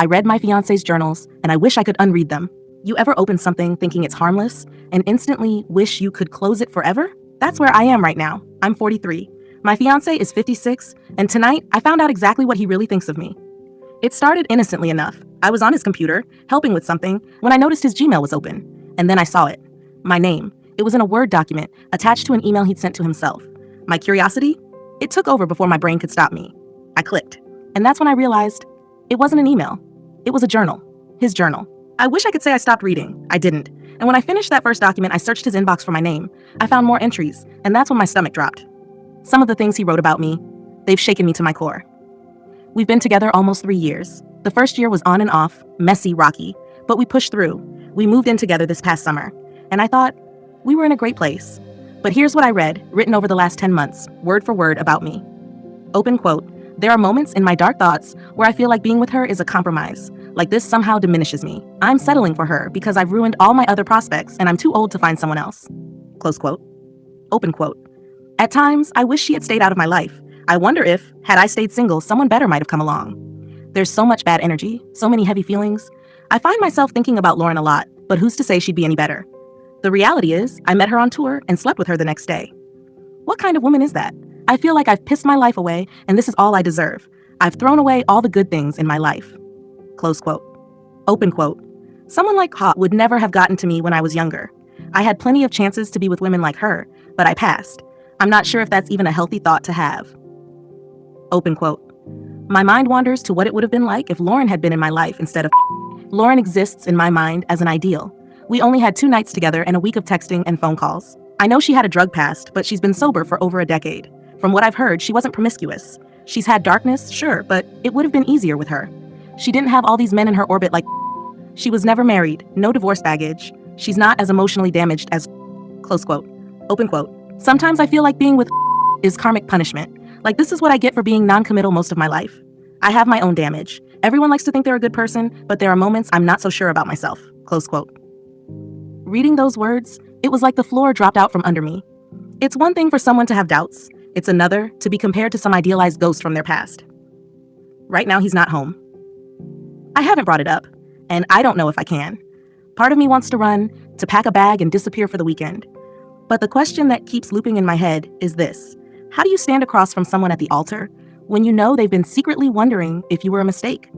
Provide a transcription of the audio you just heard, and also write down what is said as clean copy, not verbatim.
I read my fiance's journals, and I wish I could unread them. You ever open something thinking it's harmless and instantly wish you could close it forever? That's where I am right now. I'm 43. My fiance is 56, and tonight I found out exactly what he really thinks of me. It started innocently enough. I was on his computer, helping with something, when I noticed his Gmail was open. And then I saw it. My name. It was in a Word document attached to an email he'd sent to himself. My curiosity? It took over before my brain could stop me. I clicked. And that's when I realized it wasn't an email. It was a journal. His journal. I wish I could say I stopped reading. I didn't. And when I finished that first document, I searched his inbox for my name. I found more entries, and that's when my stomach dropped. Some of the things he wrote about me, they've shaken me to my core. We've been together almost 3 years. The first year was on and off, messy, rocky, but we pushed through. We moved in together this past summer, and I thought we were in a great place. But here's what I read, written over the last 10 months, word for word about me. Open quote, "There are moments in my dark thoughts where I feel like being with her is a compromise, like this somehow diminishes me. I'm settling for her because I've ruined all my other prospects and I'm too old to find someone else." Close quote. Open quote. "At times, I wish she had stayed out of my life. I wonder if, had I stayed single, someone better might have come along. There's so much bad energy, so many heavy feelings. I find myself thinking about Lauren a lot, but who's to say she'd be any better? The reality is, I met her on tour and slept with her the next day. What kind of woman is that? I feel like I've pissed my life away and this is all I deserve. I've thrown away all the good things in my life." Close quote. Open quote. "Someone like Hot would never have gotten to me when I was younger. I had plenty of chances to be with women like her, but I passed. I'm not sure if that's even a healthy thought to have." Open quote. "My mind wanders to what it would have been like if Lauren had been in my life instead of Lauren exists in my mind as an ideal. We only had 2 nights together and a week of texting and phone calls. I know she had a drug past, but she's been sober for over a decade. From what I've heard, she wasn't promiscuous. She's had darkness, sure, but it would have been easier with her. She didn't have all these men in her orbit like she was never married, no divorce baggage. She's not as emotionally damaged as close quote. Open quote. Sometimes I feel like being with is karmic punishment. Like this is what I get for being non-committal most of my life. I have my own damage. Everyone likes to think they're a good person, but there are moments I'm not so sure about myself." Close quote. Reading those words, it was like the floor dropped out from under me. It's one thing for someone to have doubts. It's another to be compared to some idealized ghost from their past. Right now, he's not home. I haven't brought it up, and I don't know if I can. Part of me wants to run, to pack a bag and disappear for the weekend. But the question that keeps looping in my head is this. How do you stand across from someone at the altar when you know they've been secretly wondering if you were a mistake?